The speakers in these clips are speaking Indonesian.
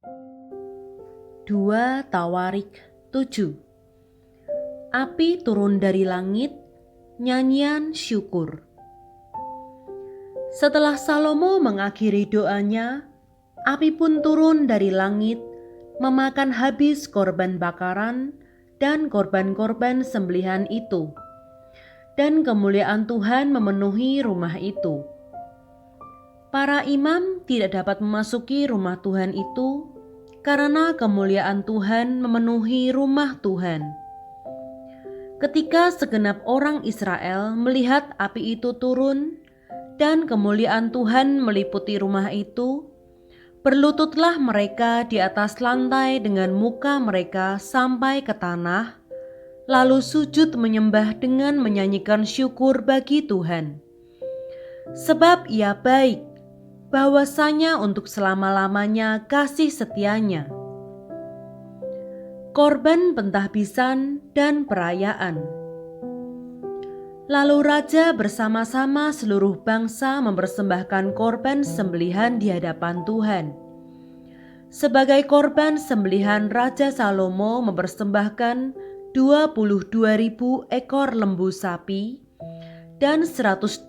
2 Tawarik 7. Api turun dari langit, nyanyian syukur. Setelah Salomo mengakhiri doanya, api pun turun dari langit, memakan habis korban bakaran dan korban-korban sembelihan itu. Dan kemuliaan Tuhan memenuhi rumah itu. Para imam tidak dapat memasuki rumah Tuhan itu karena kemuliaan Tuhan memenuhi rumah Tuhan. Ketika segenap orang Israel melihat api itu turun dan kemuliaan Tuhan meliputi rumah itu, berlututlah mereka di atas lantai dengan muka mereka sampai ke tanah, lalu sujud menyembah dengan menyanyikan syukur bagi Tuhan. Sebab Ia baik, bahwasanya untuk selama-lamanya kasih setianya. Korban pentahbisan dan perayaan. Lalu raja bersama-sama seluruh bangsa mempersembahkan korban sembelihan di hadapan Tuhan. Sebagai korban sembelihan, Raja Salomo mempersembahkan 22.000 ekor lembu sapi dan 120.000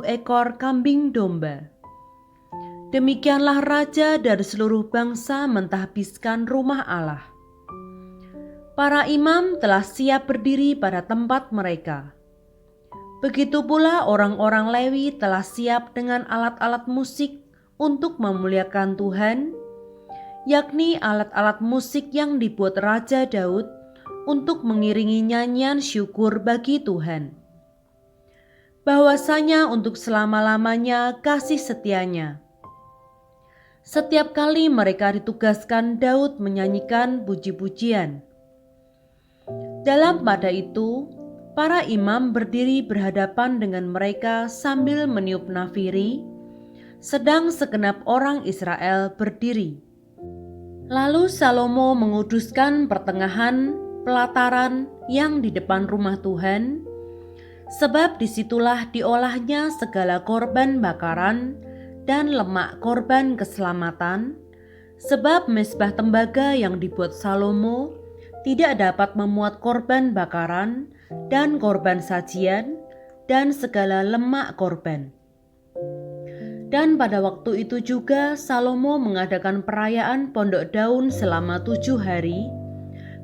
ekor kambing domba. Demikianlah raja dan seluruh bangsa mentahbiskan rumah Allah. Para imam telah siap berdiri pada tempat mereka. Begitu pula orang-orang Lewi telah siap dengan alat-alat musik untuk memuliakan Tuhan, yakni alat-alat musik yang dibuat Raja Daud untuk mengiringi nyanyian syukur bagi Tuhan. Bahwasanya untuk selama-lamanya kasih setianya. Setiap kali mereka ditugaskan Daud menyanyikan puji-pujian. Dalam pada itu, para imam berdiri berhadapan dengan mereka sambil meniup nafiri, sedang segenap orang Israel berdiri. Lalu Salomo menguduskan pertengahan pelataran yang di depan rumah Tuhan, sebab disitulah diolahnya segala korban bakaran dan lemak korban keselamatan, sebab mezbah tembaga yang dibuat Salomo tidak dapat memuat korban bakaran dan korban sajian dan segala lemak korban. Dan pada waktu itu juga Salomo mengadakan perayaan Pondok Daun selama 7 hari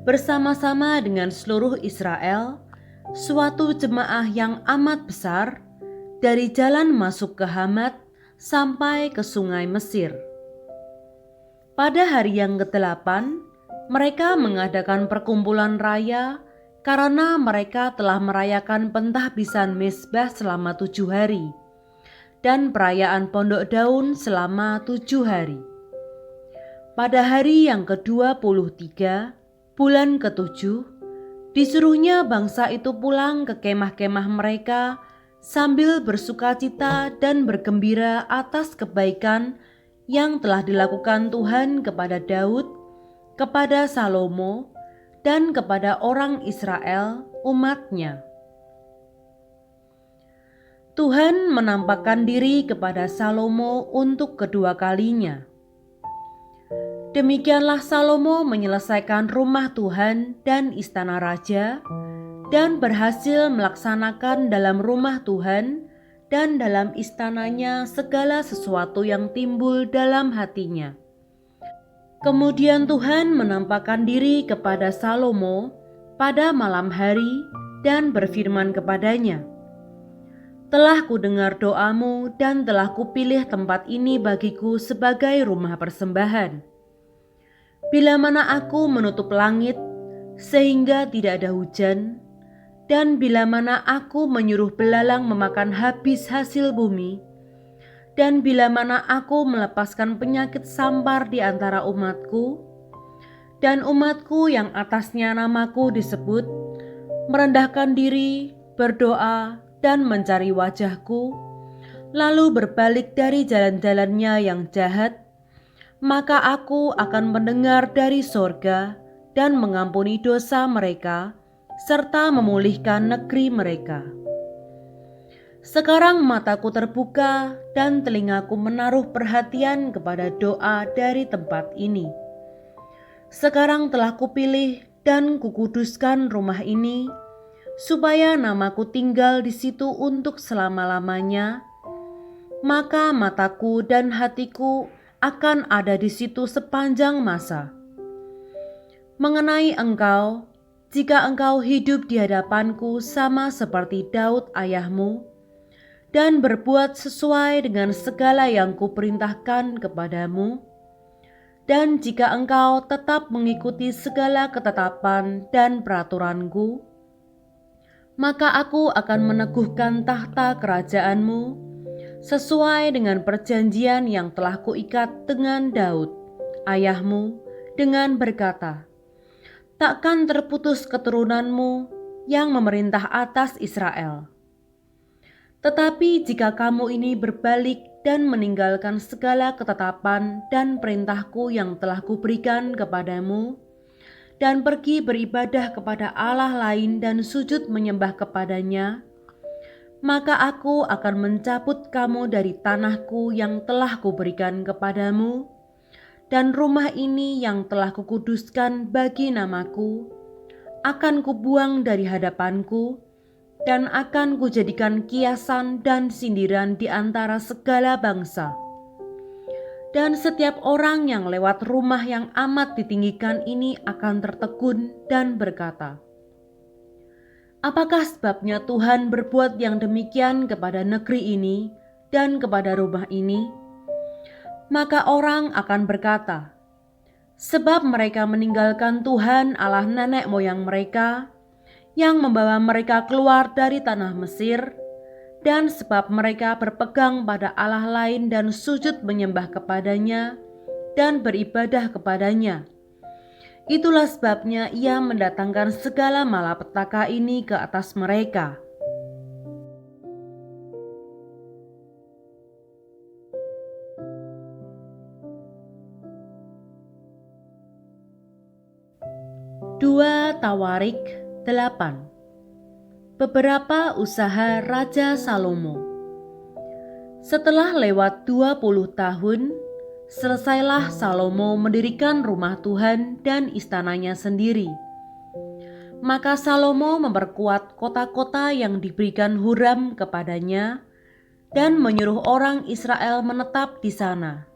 bersama-sama dengan seluruh Israel, suatu jemaah yang amat besar, dari jalan masuk ke Hamat sampai ke sungai Mesir. Pada hari yang ke-8, mereka mengadakan perkumpulan raya karena mereka telah merayakan pentahbisan mezbah selama 7 hari dan perayaan Pondok Daun selama 7 hari. Pada hari yang ke-23, bulan ke-7, disuruhnya bangsa itu pulang ke kemah-kemah mereka sambil bersukacita dan bergembira atas kebaikan yang telah dilakukan Tuhan kepada Daud, kepada Salomo, dan kepada orang Israel, umat-Nya. Tuhan menampakkan diri kepada Salomo untuk kedua kalinya. Demikianlah Salomo menyelesaikan rumah Tuhan dan istana raja, dan berhasil melaksanakan dalam rumah Tuhan dan dalam istananya segala sesuatu yang timbul dalam hatinya. Kemudian Tuhan menampakkan diri kepada Salomo pada malam hari dan berfirman kepadanya, "Telah kudengar doamu dan telah kupilih tempat ini bagiku sebagai rumah persembahan. Bila mana aku menutup langit sehingga tidak ada hujan, dan bila mana aku menyuruh belalang memakan habis hasil bumi, dan bila mana aku melepaskan penyakit sampar di antara umatku, dan umatku yang atasnya namaku disebut, merendahkan diri, berdoa, dan mencari wajahku, lalu berbalik dari jalan-jalannya yang jahat, maka aku akan mendengar dari sorga dan mengampuni dosa mereka, serta memulihkan negeri mereka." Sekarang mataku terbuka dan telingaku menaruh perhatian kepada doa dari tempat ini. Sekarang telah kupilih dan kukuduskan rumah ini, supaya namaku tinggal di situ untuk selama-lamanya. Maka mataku dan hatiku akan ada di situ sepanjang masa. Mengenai engkau, jika engkau hidup di hadapanku sama seperti Daud ayahmu, dan berbuat sesuai dengan segala yang kuperintahkan kepadamu, dan jika engkau tetap mengikuti segala ketetapan dan peraturanku, maka aku akan meneguhkan tahta kerajaanmu sesuai dengan perjanjian yang telah kuikat dengan Daud, ayahmu, dengan berkata, takkan terputus keturunanmu yang memerintah atas Israel. Tetapi jika kamu ini berbalik dan meninggalkan segala ketetapan dan perintahku yang telah kuberikan kepadamu, dan pergi beribadah kepada Allah lain dan sujud menyembah kepadanya, maka aku akan mencabut kamu dari tanahku yang telah kuberikan kepadamu, dan rumah ini yang telah kukuduskan bagi namaku, akan kubuang dari hadapanku, dan akan kujadikan kiasan dan sindiran di antara segala bangsa. Dan setiap orang yang lewat rumah yang amat ditinggikan ini akan tertegun dan berkata, apakah sebabnya Tuhan berbuat yang demikian kepada negeri ini dan kepada rumah ini? Maka orang akan berkata, sebab mereka meninggalkan Tuhan Allah nenek moyang mereka, yang membawa mereka keluar dari tanah Mesir, dan sebab mereka berpegang pada Allah lain dan sujud menyembah kepadanya dan beribadah kepadanya. Itulah sebabnya ia mendatangkan segala malapetaka ini ke atas mereka. Dua Tawarik 8. Beberapa usaha Raja Salomo. Setelah lewat 20 tahun, selesailah Salomo mendirikan rumah Tuhan dan istananya sendiri. Maka Salomo memperkuat kota-kota yang diberikan Huram kepadanya dan menyuruh orang Israel menetap di sana.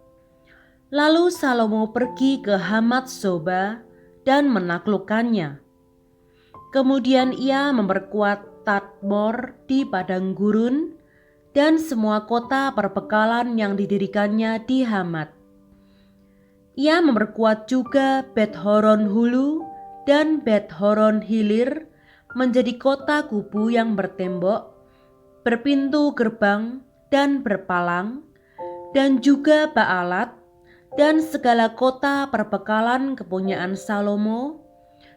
Lalu Salomo pergi ke Hamat Zoba dan menaklukkannya. Kemudian ia memperkuat Tadmor di padang gurun dan semua kota perbekalan yang didirikannya di Hamat. Ia memperkuat juga Bet-horon Hulu dan Bet-horon Hilir menjadi kota kubu yang bertembok, berpintu gerbang dan berpalang, dan juga Baalat dan segala kota perbekalan kepunyaan Salomo,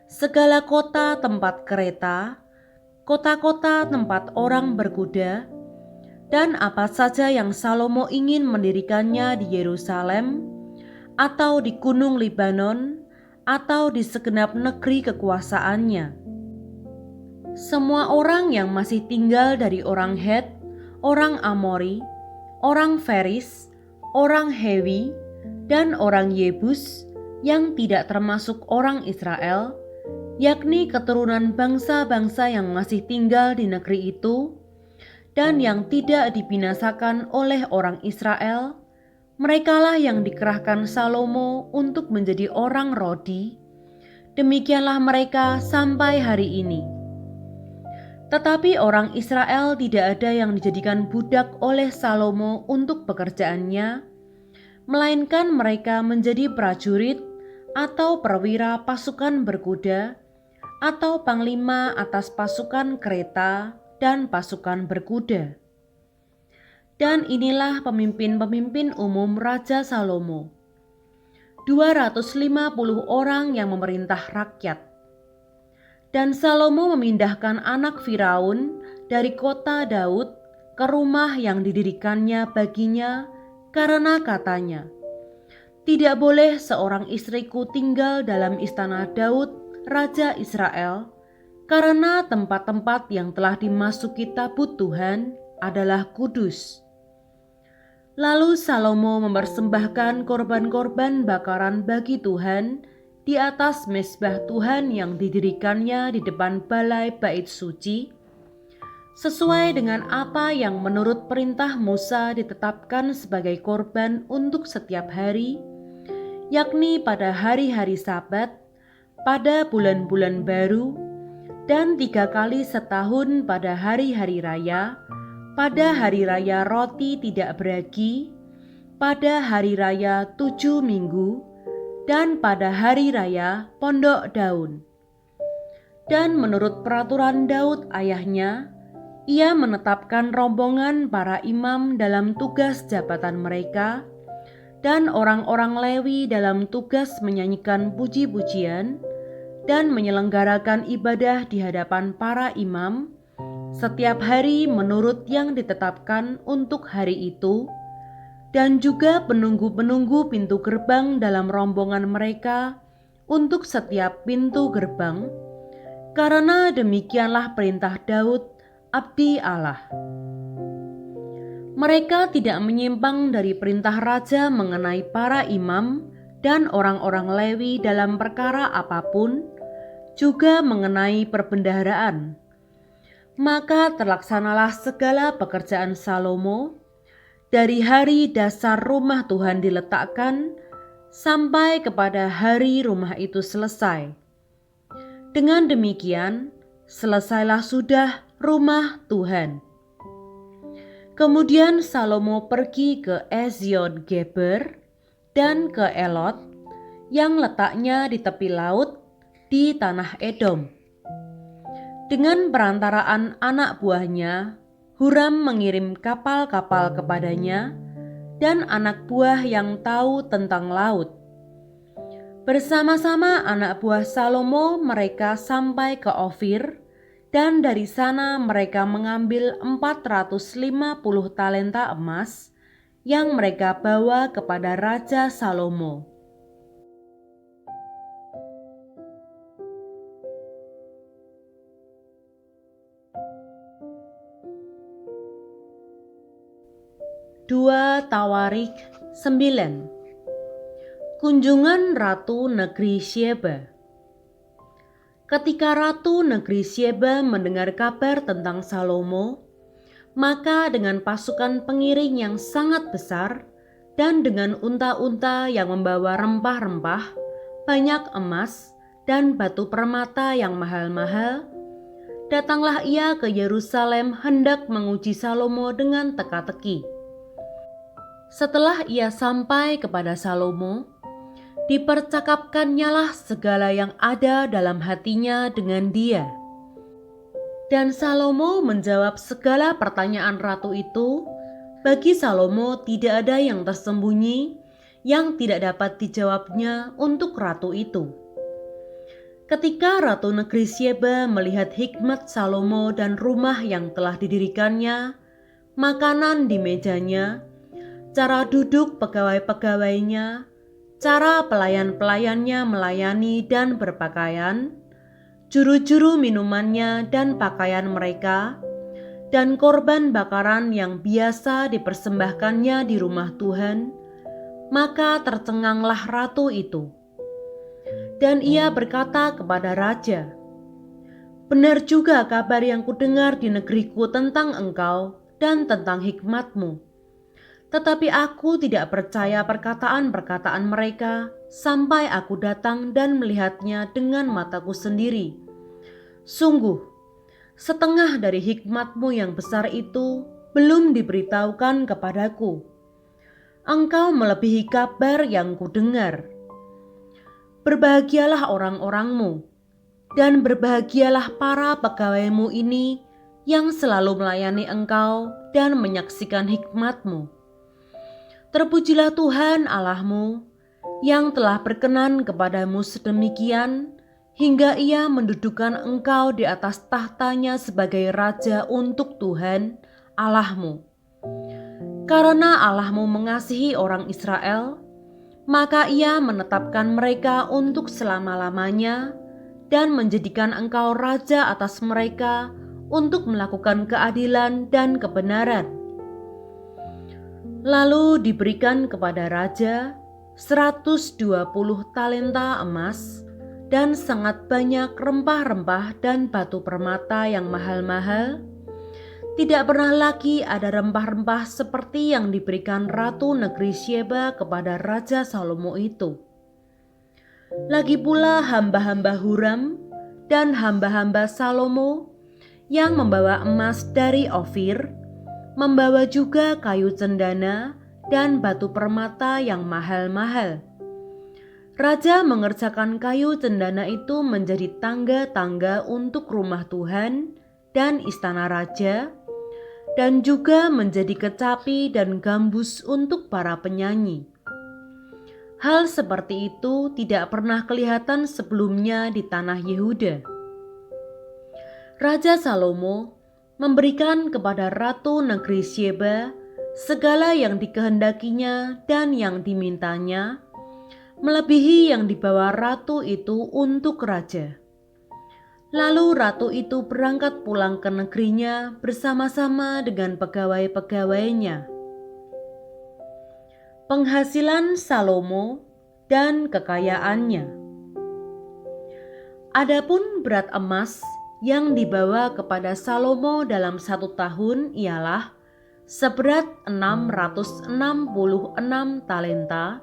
segala kota tempat kereta, kota-kota tempat orang berkuda, dan apa saja yang Salomo ingin mendirikannya di Yerusalem, atau di Gunung Libanon, atau di segenap negeri kekuasaannya. Semua orang yang masih tinggal dari orang Het, orang Amori, orang Feris, orang Hewi, dan orang Yebus, yang tidak termasuk orang Israel, yakni keturunan bangsa-bangsa yang masih tinggal di negeri itu, dan yang tidak dibinasakan oleh orang Israel, merekalah yang dikerahkan Salomo untuk menjadi orang Rodi. Demikianlah mereka sampai hari ini. Tetapi orang Israel tidak ada yang dijadikan budak oleh Salomo untuk pekerjaannya, melainkan mereka menjadi prajurit atau perwira pasukan berkuda, atau panglima atas pasukan kereta dan pasukan berkuda. Dan inilah pemimpin-pemimpin umum Raja Salomo, 250 orang yang memerintah rakyat. Dan Salomo memindahkan anak Firaun dari kota Daud ke rumah yang didirikannya baginya, karena katanya, tidak boleh seorang istriku tinggal dalam istana Daud Raja Israel, karena tempat-tempat yang telah dimasuki tabut Tuhan adalah kudus. Lalu Salomo mempersembahkan korban-korban bakaran bagi Tuhan di atas mezbah Tuhan yang didirikannya di depan balai bait suci, sesuai dengan apa yang menurut perintah Musa ditetapkan sebagai korban untuk setiap hari, yakni pada hari-hari Sabat, pada bulan-bulan baru, dan 3 kali setahun pada hari-hari raya, pada hari raya roti tidak beragi, pada hari raya 7 minggu, dan pada hari raya pondok daun. Dan menurut peraturan Daud ayahnya, ia menetapkan rombongan para imam dalam tugas jabatan mereka, dan orang-orang Lewi dalam tugas menyanyikan puji-pujian dan menyelenggarakan ibadah di hadapan para imam setiap hari menurut yang ditetapkan untuk hari itu, dan juga penunggu-penunggu pintu gerbang dalam rombongan mereka untuk setiap pintu gerbang, karena demikianlah perintah Daud, abdi Allah. Mereka tidak menyimpang dari perintah raja mengenai para imam dan orang-orang Lewi dalam perkara apapun, juga mengenai perbendaharaan. Maka terlaksanalah segala pekerjaan Salomo dari hari dasar rumah Tuhan diletakkan sampai kepada hari rumah itu selesai. Dengan demikian, selesailah sudah rumah Tuhan. Kemudian Salomo pergi ke Ezion Geber dan ke Elot yang letaknya di tepi laut di tanah Edom. Dengan perantaraan anak buahnya, Huram mengirim kapal-kapal kepadanya dan anak buah yang tahu tentang laut. Bersama-sama anak buah Salomo mereka sampai ke Ofir, dan dari sana mereka mengambil 450 talenta emas yang mereka bawa kepada Raja Salomo. Dua Tawarik 9. Kunjungan Ratu Negeri Syeba. Ketika Ratu Negeri Syeba mendengar kabar tentang Salomo, maka dengan pasukan pengiring yang sangat besar dan dengan unta-unta yang membawa rempah-rempah, banyak emas dan batu permata yang mahal-mahal, datanglah ia ke Yerusalem hendak menguji Salomo dengan teka-teki. Setelah ia sampai kepada Salomo, dipercakapkannyalah segala yang ada dalam hatinya dengan dia. Dan Salomo menjawab segala pertanyaan ratu itu. Bagi Salomo tidak ada yang tersembunyi yang tidak dapat dijawabnya untuk ratu itu. Ketika Ratu Negeri Syeba melihat hikmat Salomo dan rumah yang telah didirikannya, makanan di mejanya, cara duduk pegawai-pegawainya, cara pelayan-pelayannya melayani dan berpakaian, juru-juru minumannya dan pakaian mereka, dan korban bakaran yang biasa dipersembahkannya di rumah Tuhan, maka tercenganglah ratu itu. Dan ia berkata kepada raja, "Benar juga kabar yang kudengar di negeriku tentang engkau dan tentang hikmatmu. Tetapi aku tidak percaya perkataan-perkataan mereka sampai aku datang dan melihatnya dengan mataku sendiri. Sungguh, setengah dari hikmatmu yang besar itu belum diberitahukan kepadaku. Engkau melebihi kabar yang kudengar. Berbahagialah orang-orangmu, dan berbahagialah para pegawaimu ini yang selalu melayani engkau dan menyaksikan hikmatmu. Terpujilah Tuhan Allahmu yang telah berkenan kepadamu sedemikian hingga ia mendudukan engkau di atas tahtanya sebagai raja untuk Tuhan Allahmu. Karena Allahmu mengasihi orang Israel, maka ia menetapkan mereka untuk selama-lamanya dan menjadikan engkau raja atas mereka untuk melakukan keadilan dan kebenaran. Lalu diberikan kepada raja 120 talenta emas dan sangat banyak rempah-rempah dan batu permata yang mahal-mahal. Tidak pernah lagi ada rempah-rempah seperti yang diberikan ratu negeri Syeba kepada Raja Salomo itu. Lagi pula hamba-hamba Huram dan hamba-hamba Salomo yang membawa emas dari Ofir, membawa juga kayu cendana dan batu permata yang mahal-mahal. Raja mengerjakan kayu cendana itu menjadi tangga-tangga untuk rumah Tuhan dan istana raja, dan juga menjadi kecapi dan gambus untuk para penyanyi. Hal seperti itu tidak pernah kelihatan sebelumnya di tanah Yehuda. Raja Salomo memberikan kepada ratu negeri Syeba segala yang dikehendakinya dan yang dimintanya, melebihi yang dibawa ratu itu untuk raja. Lalu ratu itu berangkat pulang ke negerinya bersama-sama dengan pegawai-pegawainya. Penghasilan Salomo dan kekayaannya. Adapun berat emas yang dibawa kepada Salomo dalam 1 tahun ialah seberat 666 talenta,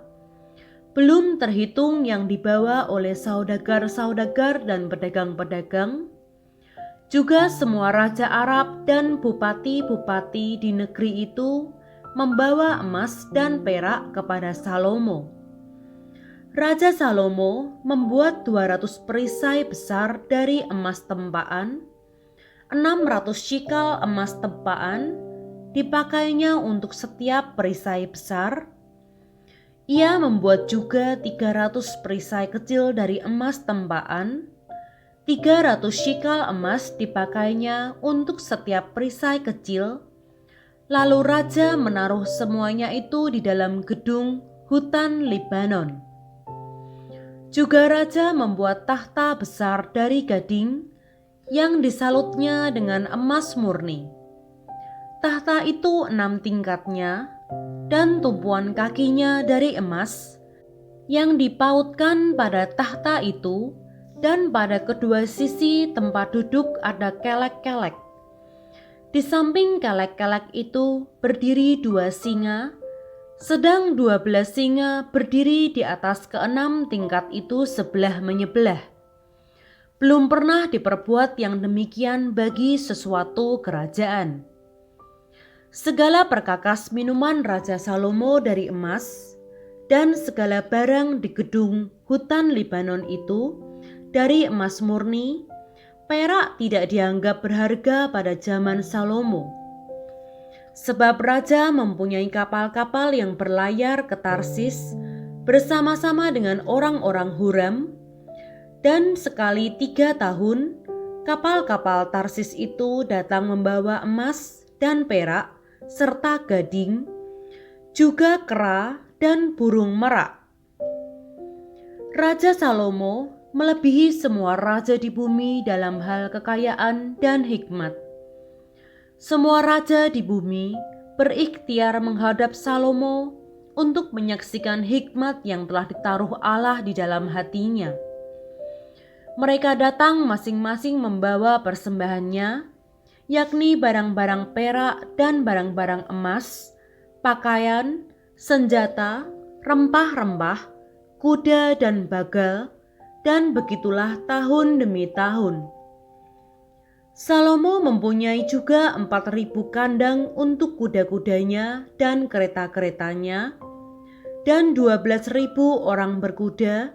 belum terhitung yang dibawa oleh saudagar-saudagar dan pedagang-pedagang, juga semua raja Arab dan bupati-bupati di negeri itu membawa emas dan perak kepada Salomo. Raja Salomo membuat 200 perisai besar dari emas tempaan, 600 shikal emas tempaan dipakainya untuk setiap perisai besar. Ia membuat juga 300 perisai kecil dari emas tempaan, 300 shikal emas dipakainya untuk setiap perisai kecil. Lalu raja menaruh semuanya itu di dalam gedung hutan Libanon. Juga raja membuat tahta besar dari gading yang disalutnya dengan emas murni. Tahta itu 6 tingkatnya, dan tumpuan kakinya dari emas yang dipautkan pada tahta itu, dan pada kedua sisi tempat duduk ada kelek-kelek. Di samping kelek-kelek itu berdiri 2 singa, sedang 12 singa berdiri di atas ke-6 tingkat itu sebelah menyebelah. Belum pernah diperbuat yang demikian bagi sesuatu kerajaan. Segala perkakas minuman Raja Salomo dari emas, dan segala barang di gedung hutan Libanon itu dari emas murni. Perak tidak dianggap berharga pada zaman Salomo. Sebab raja mempunyai kapal-kapal yang berlayar ke Tarsis bersama-sama dengan orang-orang Huram, dan sekali 3 tahun kapal-kapal Tarsis itu datang membawa emas dan perak serta gading, juga kera dan burung merak. Raja Salomo melebihi semua raja di bumi dalam hal kekayaan dan hikmat. Semua raja di bumi berikhtiar menghadap Salomo untuk menyaksikan hikmat yang telah ditaruh Allah di dalam hatinya. Mereka datang masing-masing membawa persembahannya, yakni barang-barang perak dan barang-barang emas, pakaian, senjata, rempah-rempah, kuda dan bagal, dan begitulah tahun demi tahun. Salomo mempunyai juga 4.000 kandang untuk kuda-kudanya dan kereta-keretanya, dan 12.000 orang berkuda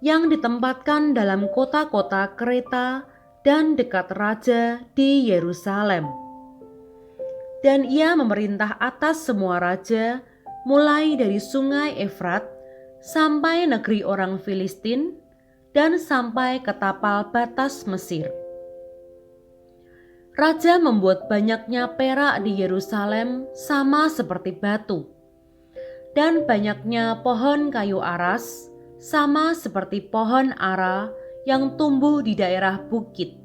yang ditempatkan dalam kota-kota kereta dan dekat raja di Yerusalem. Dan ia memerintah atas semua raja, mulai dari sungai Efrat sampai negeri orang Filistin, dan sampai ke tapal batas Mesir. Raja membuat banyaknya perak di Yerusalem sama seperti batu, dan banyaknya pohon kayu aras sama seperti pohon ara yang tumbuh di daerah bukit.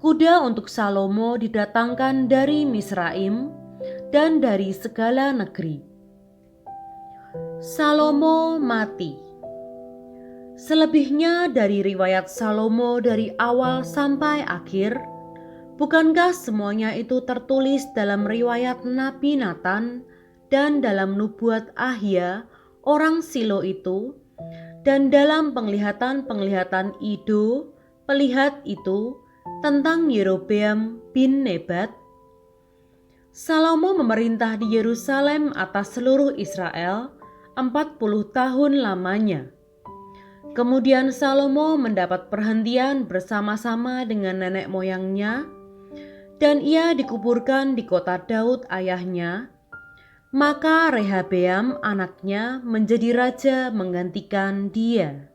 Kuda untuk Salomo didatangkan dari Misraim dan dari segala negeri. Salomo mati. Selebihnya dari riwayat Salomo dari awal sampai akhir, bukankah semuanya itu tertulis dalam riwayat Nabi Nathan dan dalam nubuat Ahia orang Silo itu, dan dalam penglihatan-penglihatan Ido, pelihat itu, tentang Yerobeam bin Nebat? Salomo memerintah di Yerusalem atas seluruh Israel 40 tahun lamanya. Kemudian Salomo mendapat perhentian bersama-sama dengan nenek moyangnya, dan ia dikuburkan di kota Daud ayahnya. Maka Rehabeam anaknya menjadi raja menggantikan dia.